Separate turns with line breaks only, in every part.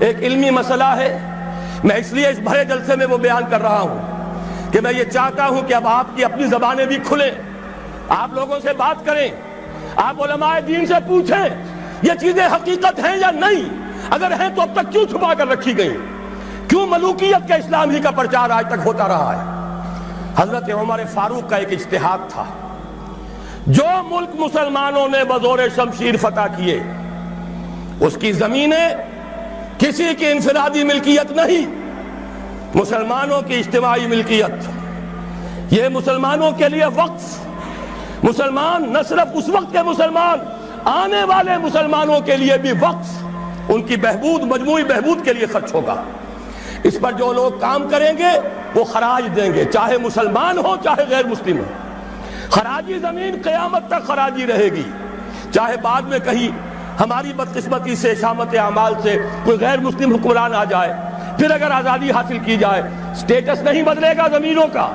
ایک علمی مسئلہ ہے، میں اس لیے اس بھرے جلسے میں وہ بیان کر رہا ہوں کہ میں یہ چاہتا ہوں کہ اب آپ کی اپنی زبانیں بھی کھلیں، آپ لوگوں سے بات کریں، آپ علماء دین سے پوچھیں یہ چیزیں حقیقت ہیں یا نہیں، اگر ہیں تو اب تک کیوں چھپا کر رکھی گئی، کیوں ملوکیت کا اسلام ہی کا پرچار آج تک ہوتا رہا ہے۔ حضرت عمر فاروق کا ایک اجتہاد تھا، جو ملک مسلمانوں نے بزور شمشیر فتح کیے اس کی زمینیں کسی کی انفرادی ملکیت نہیں، مسلمانوں کی اجتماعی ملکیت، یہ مسلمانوں کے لیے وقف، مسلمان نہ صرف اس وقت کے مسلمان، آنے والے مسلمانوں کے لیے بھی وقف، ان کی بہبود، مجموعی بہبود کے لیے خرچ ہوگا۔ اس پر جو لوگ کام کریں گے وہ خراج دیں گے، چاہے مسلمان ہو چاہے غیر مسلم ہو۔ خراجی زمین قیامت تک خراجی رہے گی، چاہے بعد میں کہیں ہماری بدقسمتی سے، شامت اعمال سے کوئی غیر مسلم حکمران آ جائے، پھر اگر آزادی حاصل کی جائے، سٹیٹس نہیں بدلے گا زمینوں کا،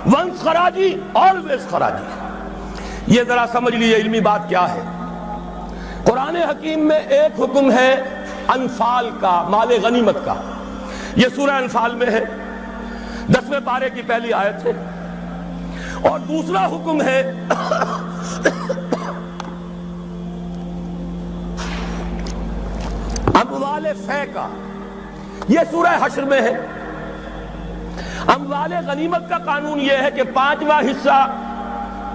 ونس خراجی آلویز خراجی۔ یہ ذرا سمجھ لیجیے علمی بات کیا ہے۔ قرآن حکیم میں ایک حکم ہے انفال کا، مال غنیمت کا، یہ سورہ انفال میں ہے، 10ویں پارے کی پہلی آیت ہے، اور دوسرا حکم ہے اموال فے کا، یہ سورہ حشر میں ہے۔ اموال غنیمت کا قانون یہ ہے کہ 5واں حصہ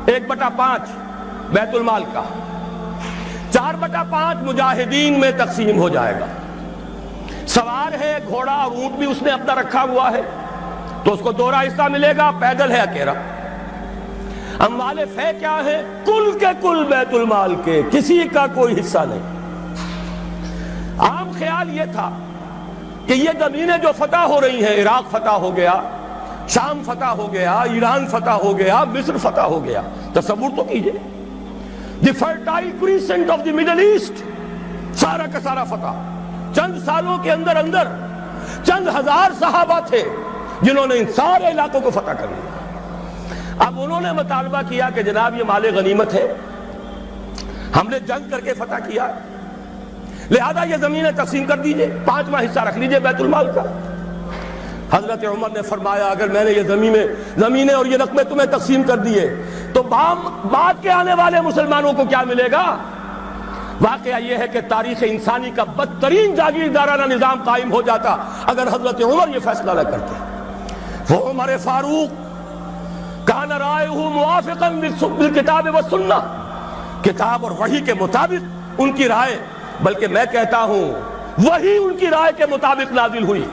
1/5 بیت المال کا، 4/5 مجاہدین میں تقسیم ہو جائے گا۔ سوار ہے گھوڑا اور اونٹ بھی اس نے اپنا رکھا ہوا ہے تو اس کو دوہرا حصہ ملے گا، پیدل ہے اکیلا۔ اموال فے کیا ہے؟ کل کے کل بیت المال کے، کسی کا کوئی حصہ نہیں۔ عام خیال یہ تھا کہ یہ زمینیں جو فتح ہو رہی ہیں، عراق فتح ہو گیا، شام فتح ہو گیا، ایران فتح ہو گیا، مصر فتح ہو گیا، تصور تو کیجئے، the fertile crescent of the Middle East, سارا کا سارا فتح۔ چند سالوں کے اندر اندر چند ہزار صحابہ تھے جنہوں نے ان سارے علاقوں کو فتح کر لیا۔ اب انہوں نے مطالبہ کیا کہ جناب یہ مال غنیمت ہے، ہم نے جنگ کر کے فتح کیا، لہذا یہ زمینیں تقسیم کر دیجئے، 5واں حصہ رکھ لیجئے بیت المال کا۔ حضرت عمر نے فرمایا اگر میں نے یہ زمینیں اور یہ رقمیں تمہیں تقسیم کر دیے تو بعد کے آنے والے مسلمانوں کو کیا ملے گا؟ واقعہ یہ ہے کہ تاریخ انسانی کا بدترین جاگیردارانہ نظام قائم ہو جاتا اگر حضرت عمر یہ فیصلہ نہ کرتے۔ وہ عمر فاروق کان رائہ موافقا بالکتاب والسنہ، کتاب اور وحی کے مطابق ان کی رائے، بلکہ میں کہتا ہوں وہی ان کی رائے کے مطابق نازل ہوئی۔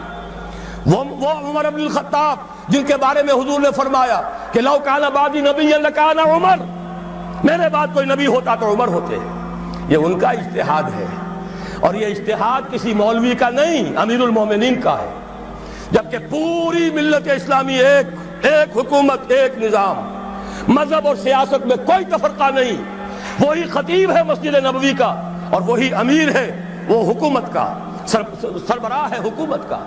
وہ عمر بن الخطاب جن کے بارے میں حضور نے فرمایا کہ لو کان بعدی نبی لکان عمر، میرے بعد کوئی نبی ہوتا تو عمر ہوتے، یہ ان کا اجتہاد ہے، اور یہ اجتہاد کسی مولوی کا نہیں، امیر المومنین کا ہے، جبکہ پوری ملت اسلامی ایک حکومت، ایک نظام، مذہب اور سیاست میں کوئی تفرقہ نہیں، وہی خطیب ہے مسجد نبوی کا اور وہی امیر ہے وہ حکومت کا، سربراہ ہے حکومت کا،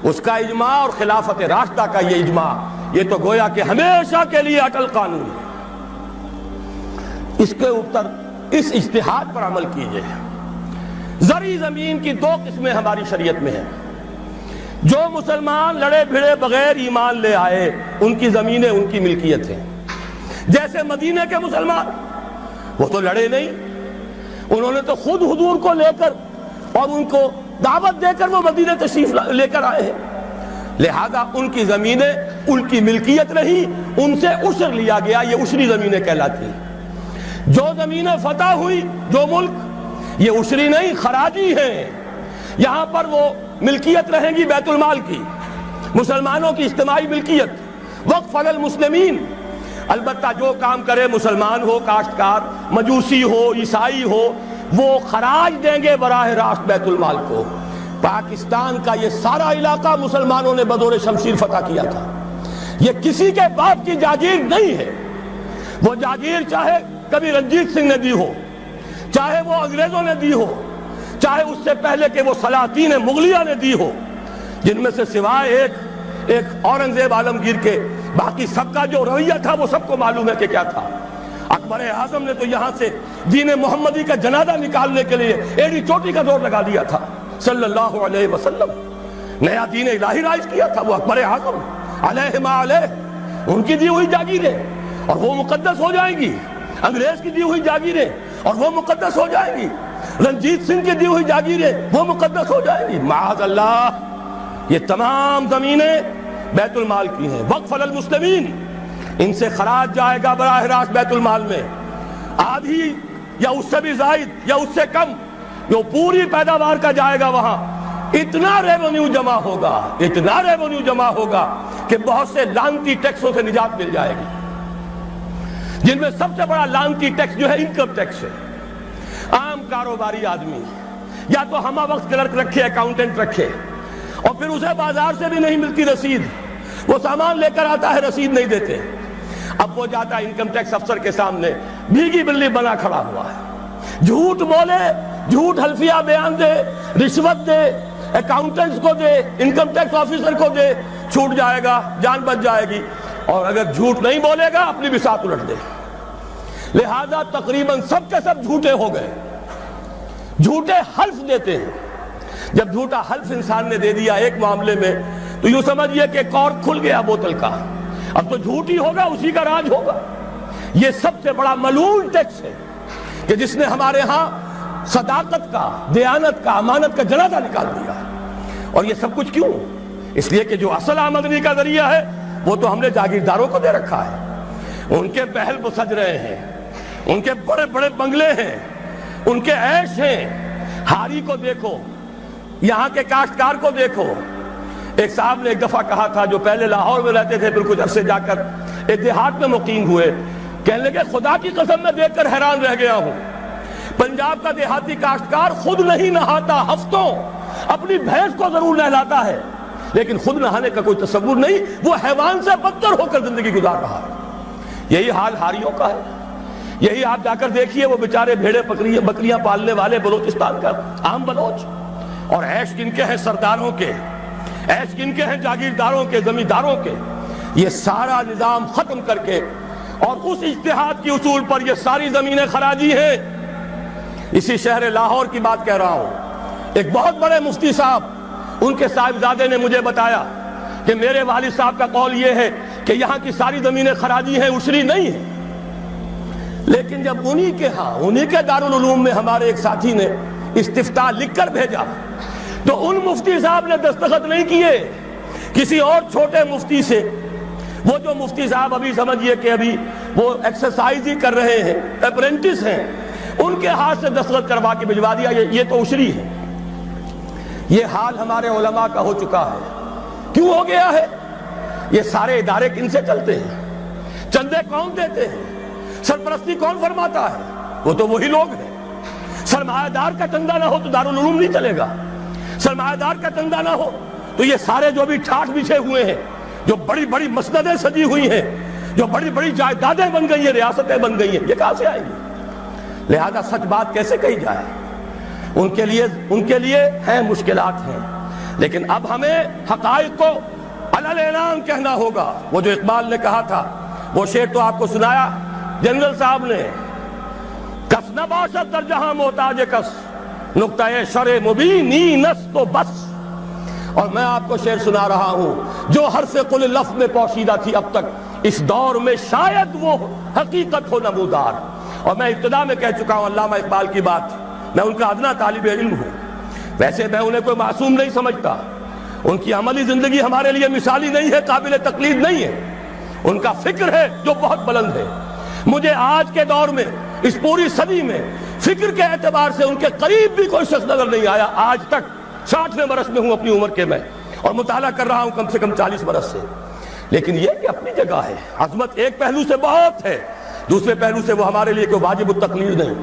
اس کا اجماع اور خلافت راشدہ کا یہ اجماع، یہ تو گویا کہ ہمیشہ کے لیے اٹل قانون ہے۔ اس کے اوپر اس اجتہاد پر عمل کیجئے۔ زرعی زمین کی 2 قسمیں ہماری شریعت میں ہیں۔ جو مسلمان لڑے بھڑے بغیر ایمان لے آئے ان کی زمینیں ان کی ملکیت ہیں، جیسے مدینہ کے مسلمان، وہ تو لڑے نہیں، انہوں نے تو خود حضور کو لے کر اور ان کو دعوت دے کر وہ مدینہ تشریف لے کر آئے ہیں، لہذا ان کی زمینیں ان کی ملکیت نہیں، ان سے عشر لیا گیا، یہ عشری زمینیں کہلاتی ہیں۔ جو زمینیں فتح ہوئی، جو ملک، یہ عشری نہیں، خراجی ہیں، یہاں پر وہ ملکیت رہیں گی بیت المال کی، مسلمانوں کی اجتماعی ملکیت، وقف علی المسلمین۔ البتہ جو کام کرے مسلمان ہو، کاشتکار، مجوسی ہو، عیسائی ہو، وہ خراج دیں گے براہ راست بیت المال کو۔ پاکستان کا یہ سارا علاقہ مسلمانوں نے بزور شمشیر فتح کیا تھا، یہ کسی کے باپ کی جاگیر نہیں ہے۔ وہ جاگیر چاہے کبھی رنجیت سنگھ نے دی ہو، چاہے وہ انگریزوں نے دی ہو، چاہے اس سے پہلے کہ وہ سلاطین مغلیہ نے دی ہو، جن میں سے سوائے ایک اورنگزیب عالمگیر کے باقی سب کا جو رویہ تھا وہ سب کو معلوم ہے کہ کیا تھا۔ اکبر اعظم نے تو یہاں سے دین محمدی کا جنازہ نکالنے کے لیے ایڑی چوٹی کا زور لگا دیا تھا، صلی اللہ علیہ وسلم، نیا دین الہی رائج کیا تھا، وہ اکبر اعظم علیہ ما علیہ، ان کی دی ہوئی جاگیریں اور وہ مقدس ہو جائیں گی، انگریز کی دی ہوئی جاگیریں اور وہ مقدس ہو جائیں گی، رنجیت سنگھ کی دی ہوئی جاگیریں وہ مقدس ہو جائیں گی، معاذ اللہ۔ یہ تمام زمینیں بیت المال کی ہیں، وقف للمسلمین، ان سے خراج جائے گا براہ راست بیت المال میں، آدھی یا اس سے بھی زائد یا اس سے کم جو پوری پیداوار کا جائے گا وہاں، اتنا ریونیو جمع ہوگا، اتنا ریونیو جمع ہوگا کہ بہت سے لعنتی ٹیکسوں سے نجات مل جائے گی، جن میں سب سے بڑا لعنتی ٹیکس جو ہے انکم ٹیکس ہے۔ عام کاروباری آدمی یا تو ہمہ وقت کلرک رکھے، اکاؤنٹنٹ رکھے، اور پھر اسے بازار سے بھی نہیں ملتی رسید، وہ سامان لے کر آتا ہے رسید نہیں دیتے، اب وہ جاتا ہے انکم ٹیکس افسر کے سامنے بھیگی بلی بنا کھڑا ہوا ہے، جھوٹ بولے، جھوٹ حلفیہ بیان دے، رشوت دے، اکاؤنٹنٹس کو دے، انکم ٹیکس آفیسر کو دے، چھوٹ جائے گا، جان بچ جائے گی، اور اگر جھوٹ نہیں بولے گا اپنی بساط الٹ دے۔ لہذا تقریباً سب کے سب جھوٹے ہو گئے، جھوٹے حلف دیتے ہیں۔ جب جھوٹا حلف انسان نے دے دیا ایک معاملے میں تو یوں سمجھئے کہ کارک کھل گیا بوتل کا، اب تو جھوٹ ہی ہوگا، اسی کا راج ہوگا۔ یہ سب سے بڑا ملعون ٹیکس ہے کہ جس نے ہمارے ہاں صداقت کا، دیانت کا، امانت کا جنازہ نکال دیا۔ اور یہ سب کچھ کیوں؟ اس لیے کہ جو اصل آمدنی کا ذریعہ ہے وہ تو ہم نے جاگیرداروں کو دے رکھا ہے، ان کے محل وہ سج رہے ہیں، ان کے بڑے بڑے بنگلے ہیں، ان کے عیش ہیں۔ ہاری کو دیکھو، یہاں کے کاشتکار کو دیکھو۔ ایک صاحب نے ایک دفعہ کہا تھا، جو پہلے لاہور میں رہتے تھے پھر کچھ عرصے جا کر ایک دیہات میں مقیم ہوئے، کہنے لگے خدا کی قسم میں دیکھ کر حیران رہ گیا ہوں، پنجاب کا دیہاتی کاشتکار خود نہیں نہاتا، ہفتوں اپنی بھینس کو ضرور نہلاتا ہے لیکن خود نہانے کا کوئی تصور نہیں، وہ حیوان سے بدتر ہو کر زندگی گزار رہا ہے۔ یہی حال ہاریوں کا ہے۔ یہی آپ جا کر دیکھیے، وہ بیچارے بھیڑے بکریاں پالنے والے بلوچستان کا عام بلوچ، اور عیش کن کے ہیں سرداروں کے، عیش کن کے ہیں جاگیرداروں کے، زمینداروں کے۔ یہ سارا نظام ختم کر کے اور اس اجتہاد کی اصول پر یہ ساری زمینیں خراجی ہیں۔ اسی شہر لاہور کی بات کہہ رہا ہوں، ایک بہت بڑے مفتی صاحب، ان کے صاحبزادے نے مجھے بتایا کہ میرے والد صاحب کا قول یہ ہے کہ یہاں کی ساری زمینیں خراجی ہیں، عشری نہیں ہیں۔ لیکن جب انہی کے ہاں، انہی کے دارالعلوم میں ہمارے ایک ساتھی نے استفتاء لکھ کر بھیجا تو ان مفتی صاحب نے دستخط نہیں کیے، کسی اور چھوٹے مفتی سے، وہ جو مفتی صاحب ابھی سمجھئے کہ ابھی وہ ایکسرسائز ہی کر رہے ہیں، اپرینٹس ہیں، ان کے ہاتھ سے دستخط کروا کے بھجوا دیا، یہ تو عشری ہے۔ یہ حال ہمارے علماء کا ہو چکا ہے۔ کیوں ہو گیا ہے؟ یہ سارے ادارے کن سے چلتے ہیں؟ چندے کون دیتے ہیں؟ سرپرستی کون فرماتا ہے؟ وہ تو وہی لوگ ہیں۔ سرمایہ دار کا چندہ نہ ہو تو دارالعلوم نہیں چلے گا، سرمایہ دار کا چندہ نہ ہو تو یہ سارے جو بھی ٹھاٹھ بچھے ہوئے ہیں، جو بڑی بڑی مسندیں سجی ہوئی ہیں، جو بڑی بڑی جائیدادیں بن گئی ہیں، ریاستیں بن گئی ہیں، یہ کہاں سے آئیں گی؟ لہذا سچ بات کیسے کہی جائے؟ ان کے لیے ہیں مشکلات ہیں، لیکن اب ہمیں حقائق کو علل اعلان کہنا ہوگا۔ وہ جو اقبال نے کہا تھا، وہ شعر تو آپ کو سنایا جنرل صاحب نے، کس نہ باشد در جہاں محتاج کس، نقطہ شرع مبینی نس تو بس۔ اور میں آپ کو شعر سنا رہا ہوں جو حرف قل لفظ میں پوشیدہ تھی اب تک، اس دور میں شاید وہ حقیقت ہو نمودار۔ اور میں ابتدا میں کہہ چکا ہوں علامہ اقبال کی بات، میں ان کا ادنا طالب علم ہوں، ویسے میں انہیں کوئی معصوم نہیں سمجھتا، ان کی عملی زندگی ہمارے لیے مثالی نہیں ہے، قابل تقلید نہیں ہے، ان کا فکر ہے جو بہت بلند ہے۔ مجھے آج کے دور میں، اس پوری صدی میں، فکر کے اعتبار سے ان کے قریب بھی کوئی شخص نظر نہیں آیا آج تک۔ 60ویں برس میں ہوں اپنی عمر کے میں، اور مطالعہ کر رہا ہوں کم سے کم 40 برس سے۔ لیکن یہ کہ اپنی جگہ ہے، عظمت ایک پہلو سے بہت ہے، دوسرے پہلو سے وہ ہمارے لیے کوئی واجب التقلید نہیں۔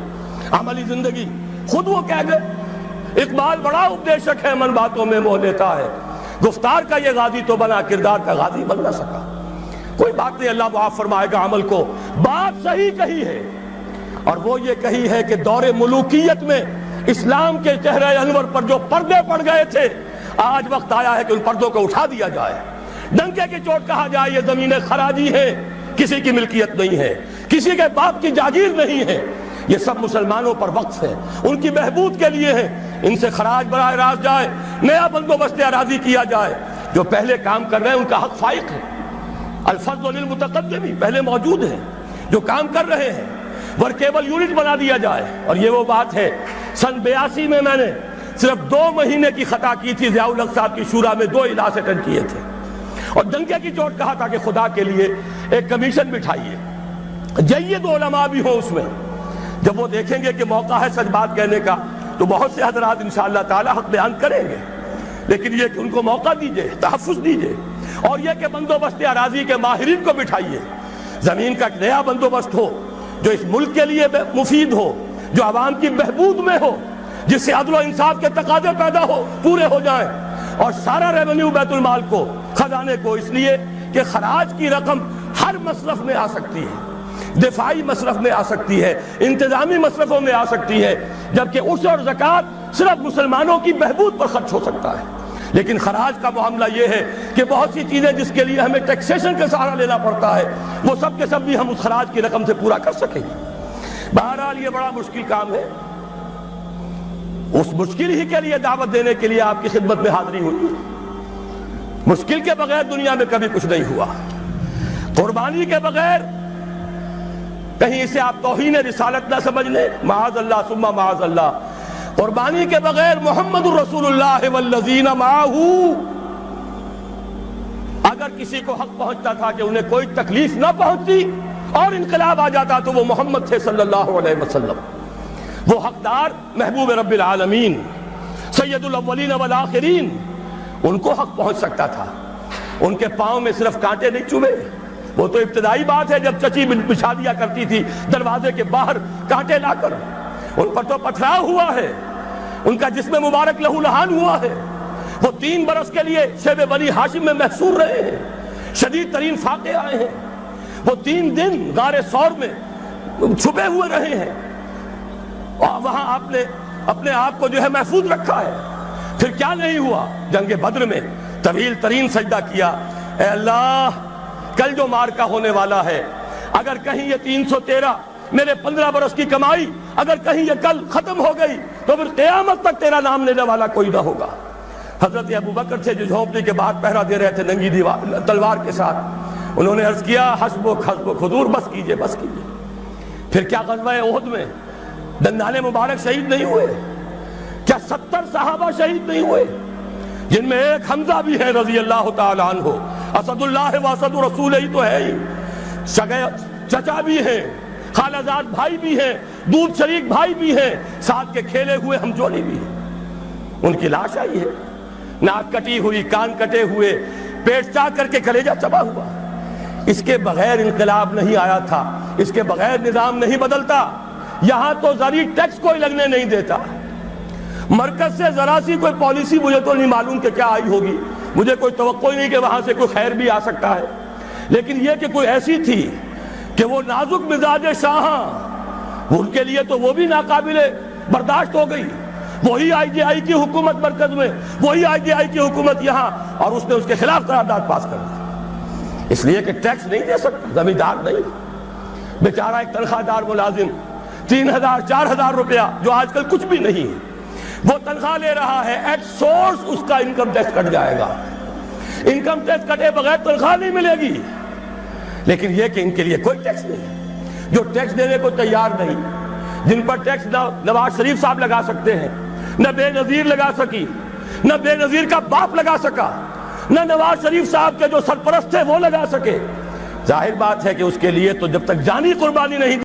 عملی زندگی خود وہ کہہ گئے، اقبال بڑا اپدیشک ہے، من باتوں میں موہ لیتا ہے، گفتار کا یہ غازی تو بنا، کردار کا غازی بن نہ سکا۔ کوئی بات نہیں، اللہ معاف فرمائے گا عمل کو۔ بات صحیح کہی ہے، اور وہ یہ کہی ہے کہ دور ملوکیت میں اسلام کے چہرے انور پر جو پردے پڑ گئے تھے، آج وقت آیا ہے کہ ان پردوں کو اٹھا دیا جائے، ڈنکے کی چوٹ کہا جائے یہ زمینیں خراجی ہیں، کسی کی ملکیت نہیں ہے، کسی کے باپ کی جاگیر نہیں ہے، یہ سب مسلمانوں پر وقف ہے، ان کی بہبود کے لیے ہے۔ ان سے خراج براہ راست جائے، نیا بندوبست اراضی کیا جائے۔ جو پہلے کام کر رہے ہیں ان کا حق فائق ہے، الفضل للمتقدم پہلے موجود ہیں جو کام کر رہے ہیں، ورکیبل یونٹ بنا دیا جائے۔ اور یہ وہ بات ہے، سن 82 میں نے صرف 2 مہینے کی خطا کی تھی، ضیاء الحق صاحب کی شورا میں 2 اجلاس اٹینڈ کیے تھے اور ڈنکے کی چوٹ کہا تھا کہ خدا کے لیے ایک کمیشن بٹھائیے، جید علماء بھی ہوں اس میں۔ جب وہ دیکھیں گے کہ موقع ہے سچ بات کہنے کا تو بہت سے حضرات انشاءاللہ تعالی حق بیان کریں گے، لیکن یہ کہ ان کو موقع دیجئے، تحفظ دیجئے، اور یہ کہ بندوبست اراضی کے ماہرین کو بٹھائیے، زمین کا نیا بندوبست ہو جو اس ملک کے لیے مفید ہو، جو عوام کی بہبود میں ہو، جس سے عدل و انصاف کے تقاضے پیدا ہو، پورے ہو جائیں، اور سارا ریونیو بیت المال کو، خزانے کو، اس لیے کہ خراج کی رقم ہر مصرف میں آ سکتی ہے، دفاعی مصرف میں آ سکتی ہے، انتظامی مصرفوں میں آ سکتی ہے، جبکہ عشر اور زکوٰۃ صرف مسلمانوں کی بہبود پر خرچ ہو سکتا ہے۔ لیکن خراج کا معاملہ یہ ہے کہ بہت سی چیزیں جس کے لیے ہمیں ٹیکسیشن کا سہارا لینا پڑتا ہے، وہ سب کے سب بھی ہم اس خراج کی رقم سے پورا کر سکیں گے۔ بہرحال یہ بڑا مشکل کام ہے، اس مشکل ہی کے لیے دعوت دینے کے لیے آپ کی خدمت میں حاضری ہوئی۔ مشکل کے بغیر دنیا میں کبھی کچھ نہیں ہوا، قربانی کے بغیر کہیں اسے آپ توہین رسالت نہ سمجھ لیں، معاذ اللہ ثم معاذ اللہ، قربانی کے بغیر محمد الرسول اللہ والذین معہ، اگر کسی کو حق پہنچتا تھا کہ انہیں کوئی تکلیف نہ پہنچتی اور انقلاب آ جاتا تو وہ محمد تھے صلی اللہ علیہ وسلم، وہ حقدار محبوب رب العالمین سید الاولین والآخرین، ان کو حق پہنچ سکتا تھا۔ ان کے پاؤں میں صرف کانٹے نہیں چوبے، وہ تو ابتدائی بات ہے جب چچی بچھا دیا کرتی تھی دروازے کے باہر کانٹے لا کر، ان پر تو پتھراؤ ہوا ہے، ان کا جسم مبارک لہو لہان ہوا ہے، وہ 3 برس کے لیے شیب بنی ہاشم میں محصور رہے ہیں، شدید ترین فاقے آئے ہیں، وہ 3 دن غار ثور میں چھپے ہوئے رہے ہیں، اور وہاں آپ نے اپنے آپ کو جو ہے محفوظ رکھا ہے۔ پھر کیا نہیں ہوا؟ جنگ بدر میں طویل ترین سجدہ کیا، اے اللہ کل جو مارکا ہونے والا ہے، اگر کہیں یہ 313 میرے 15 برس کی کمائی اگر کہیں یہ کل ختم ہو گئی تو پھر قیامت تک تیرا نام لینے والا کوئی نہ ہوگا۔ حضرت ابوبکر تھے جو جھونپڑی کے باہر پہرا دے رہے تھے ننگی تلوار کے ساتھ، انہوں نے عرض کیا حسبک حسبک حضور بس کیجئے بس کیجئے۔ پھر کیا غزوہ احد میں دندان مبارک شہید نہیں ہوئے؟ کیا 70 صحابہ شہید نہیں ہوئے؟ جن میں ایک حمزہ بھی ہے رضی اللہ تعالیٰ عنہ، اسد اللہ و اسد رسول ہی تو ہے ہی، چچا بھی ہیں، خالہ زاد بھائی بھی ہیں، دودھ شریک بھائی بھی ہیں، ساتھ کے کھیلے ہوئے ہم جولی بھی ہیں۔ ان کی لاش آئی ہے، ناک کٹی ہوئی، کان کٹے ہوئے، پیٹ چاک کر کے کلیجہ چبا ہوا۔ اس کے بغیر انقلاب نہیں آیا تھا، اس کے بغیر نظام نہیں بدلتا۔ یہاں تو زرعی ٹیکس کوئی لگنے نہیں دیتا، مرکز سے ذرا سی کوئی پالیسی مجھے تو نہیں معلوم کہ کیا آئی ہوگی، مجھے کوئی توقع نہیں کہ وہاں سے کوئی خیر بھی آ سکتا ہے، لیکن یہ کہ کوئی ایسی تھی کہ وہ نازک مزاج شاہاں، ان کے لیے تو وہ بھی ناقابل برداشت ہو گئی۔ وہی آئی جے آئی کی حکومت مرکز میں، وہی آئی جے آئی کی حکومت یہاں، اور اس نے اس کے خلاف قرارداد پاس کر دی، اس لیے کہ ٹیکس نہیں دے سکتا، زمیندار نہیں، بیچارہ ایک تنخواہ دار ملازم 3000 4000 روپیہ جو آج کل کچھ بھی نہیں ہے وہ تنخواہ لے رہا ہے، ایٹ سورس اس کا انکم ٹیکس کٹ جائے گا، انکم ٹیکس کٹے بغیر تنخواہ نہیں ملے گی۔ لیکن یہ کہ ان کے لیے کوئی ٹیکس نہیں، جو ٹیکس دینے کو تیار نہیں، جن پر ٹیکس نواز شریف صاحب لگا سکتے ہیں، نہ بے نظیر لگا سکی، نہ بے نظیر کا باپ لگا سکا، نہ نواز شریف صاحب کے جو سرپرست تھے وہ لگا سکے۔ ظاہر بات ہے کہ اس کے لیے تو جب تک جانی قربانی نہیں